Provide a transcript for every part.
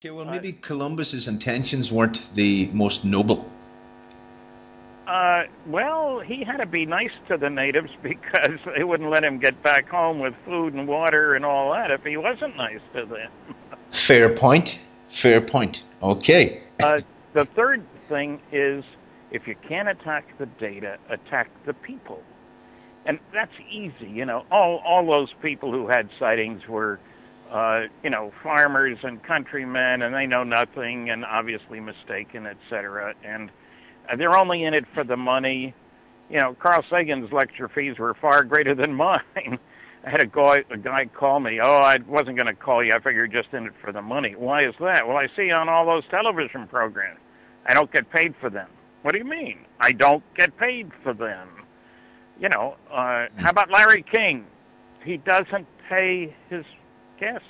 Okay, well, Uh, maybe Columbus's intentions weren't the most noble. well, he had to be nice to the natives because they wouldn't let him get back home with food and water and all that if he wasn't nice to them. Fair point. Fair point. Okay. Uh, the third thing is if you can't attack the data, attack the people. And that's easy, All those people who had sightings were, farmers and countrymen, and they know nothing, and obviously mistaken, etc. And they're only in it for the money. Carl Sagan's lecture fees were far greater than mine. I had a guy call me. Oh, I wasn't going to call you. I figured you're just in it for the money. Why is that? Well, I see you on all those television programs. I don't get paid for them. What do you mean? I don't get paid for them. How about Larry King? He doesn't pay his guests.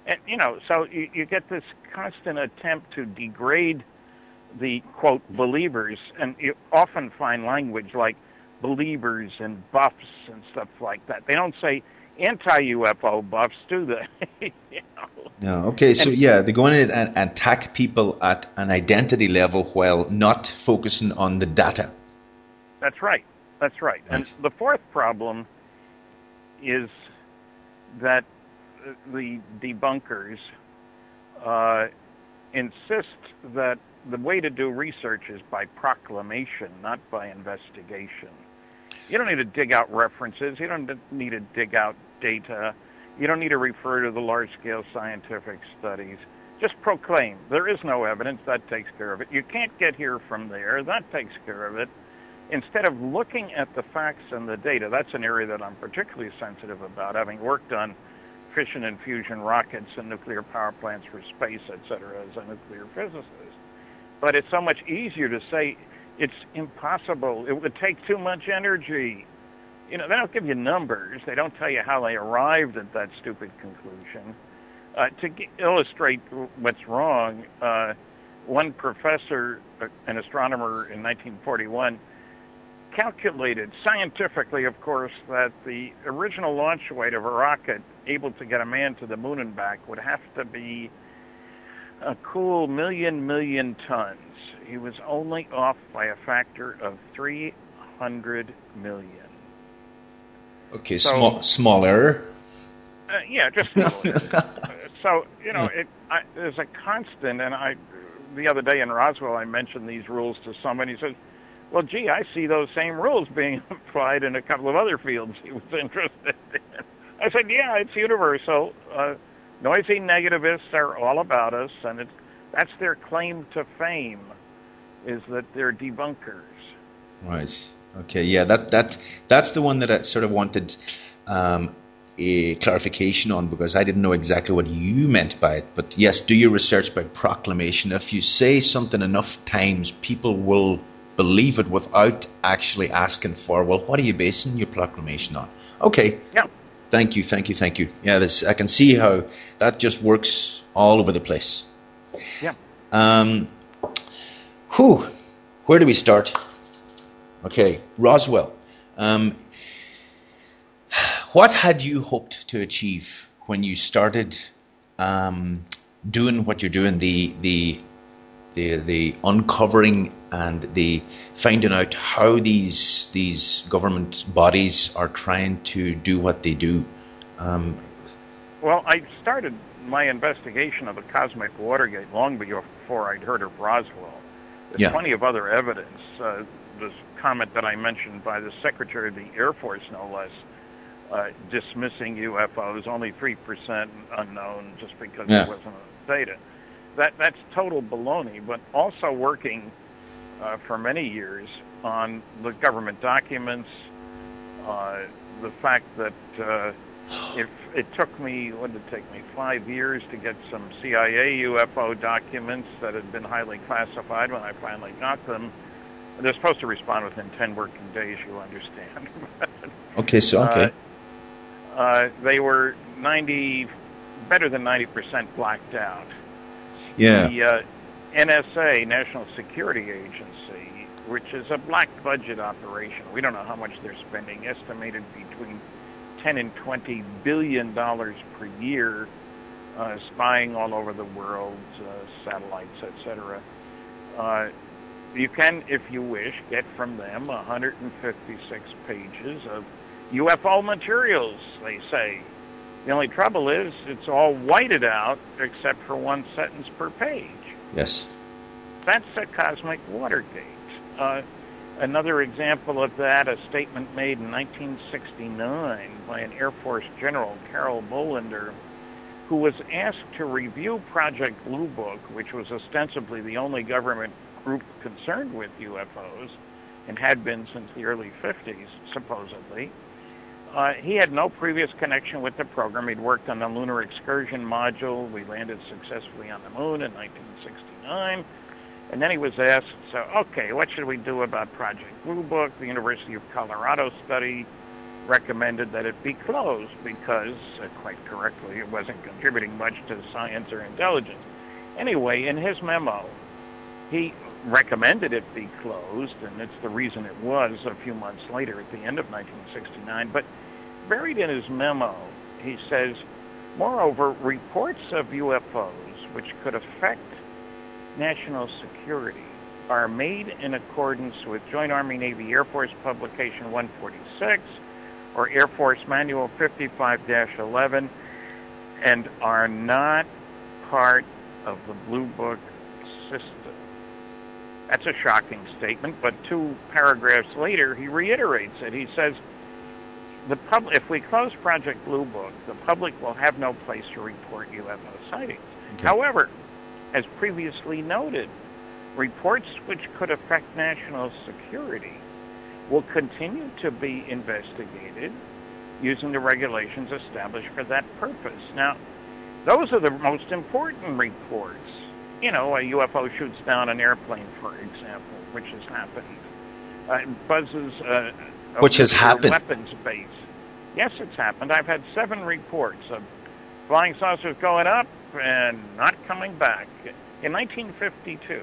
And, so you get this constant attempt to degrade the, quote, believers, and you often find language like believers and buffs and stuff like that. They don't say anti-UFO buffs, do they? No. Okay. So And yeah, they go in and attack people at an identity level while not focusing on the data. that's right. That's right. And Right. the fourth problem is that the debunkers insist that the way to do research is by proclamation, not by investigation. You don't need to dig out references. You don't need to dig out data. You don't need to refer to the large-scale scientific studies. Just proclaim. There is no evidence. That takes care of it. You can't get here from there. That takes care of it. Instead of looking at the facts and the data, that's an area that I'm particularly sensitive about, having worked on fission and fusion rockets and nuclear power plants for space, et cetera, as a nuclear physicist. But it's so much easier to say it's impossible. It would take too much energy. They don't give you numbers. They don't tell you how they arrived at that stupid conclusion. To illustrate what's wrong, one professor, an astronomer in 1941, calculated scientifically, of course, that the original launch weight of a rocket able to get a man to the moon and back would have to be a cool million tons. He was only off by a factor of 300 million. Okay. So, Small error. yeah, just a little. So, there's a constant, and the other day in Roswell, I mentioned these rules to somebody. He says, well, gee, I see those same rules being applied in a couple of other fields he was interested in. I said, yeah, it's universal. Noisy negativists are all about us, and that's their claim to fame, is that they're debunkers. Right. Okay. Yeah. That's the one that I sort of wanted a clarification on because I didn't know exactly what you meant by it. But yes, do your research by proclamation. If you say something enough times, people will believe it without actually asking for, well, what are you basing your proclamation on? Okay. Yeah. Thank you. Yeah, I can see how that just works all over the place. Yeah. Whew. Where do we start? Okay, Roswell. What had you hoped to achieve when you started doing what you're doing, the uncovering and the finding out how these government bodies are trying to do what they do? Well, I started my investigation of the cosmic Watergate long before I'd heard of Roswell. There's Yeah. plenty of other evidence. This comment that I mentioned by the Secretary of the Air Force, no less, dismissing UFOs, only 3% unknown just because Yeah. there wasn't enough data. That's total baloney, but also working for many years on the government documents, the fact that if it took me, what did it take me, 5 years to get some CIA UFO documents that had been highly classified when I finally got them. They're supposed to respond within 10 working days, you understand. Okay, so okay. They were better than 90% blacked out. Yeah. The NSA, National Security Agency, which is a black budget operation. We don't know how much they're spending, estimated between 10 and 20 billion dollars per year spying all over the world, satellites, etc. You can, if you wish, get from them 156 pages of UFO materials, they say. The only trouble is it's all whited out except for one sentence per page. Yes. That's a cosmic Watergate. Another example of that, a statement made in 1969 by an Air Force General, Carol Bolander, who was asked to review Project Blue Book, which was ostensibly the only government group concerned with UFOs, and had been since the early 50s, supposedly. He had no previous connection with the program. He'd worked on the Lunar Excursion Module. We landed successfully on the moon in 1969. And then he was asked, so, okay, what should we do about Project Blue Book? The University of Colorado study recommended that it be closed because, quite correctly, it wasn't contributing much to science or intelligence. Anyway, in his memo, he recommended it be closed, and it's the reason it was a few months later at the end of 1969. But buried in his memo, he says, moreover, reports of UFOs which could affect national security are made in accordance with Joint Army-Navy Air Force Publication 146 or Air Force Manual 55-11 and are not part of the Blue Book system. That's a shocking statement, but 2 paragraphs later, he reiterates it. He says, if we close Project Blue Book, the public will have no place to report UFO sightings. Okay. However, as previously noted, reports which could affect national security will continue to be investigated using the regulations established for that purpose. Now, those are the most important reports. You know, a UFO shoots down an airplane, for example, which has happened. Buzzes which has happened. Weapons base. Yes, it's happened. I've had 7 reports of flying saucers going up and not coming back. In 1952,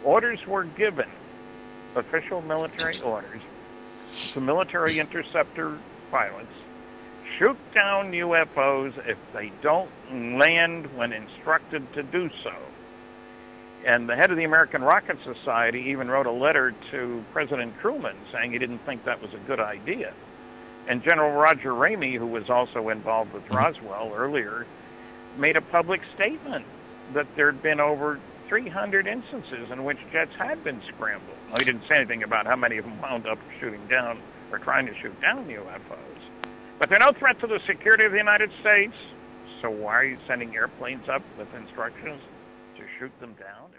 orders were given, official military orders, to military interceptor pilots, shoot down UFOs if they don't land when instructed to do so. And the head of the American Rocket Society even wrote a letter to President Truman saying he didn't think that was a good idea. And General Roger Ramey, who was also involved with Roswell earlier, made a public statement that there had been over 300 instances in which jets had been scrambled. Well, he didn't say anything about how many of them wound up shooting down or trying to shoot down UFOs. But they're no threat to the security of the United States, so why are you sending airplanes up with instructions to shoot them down?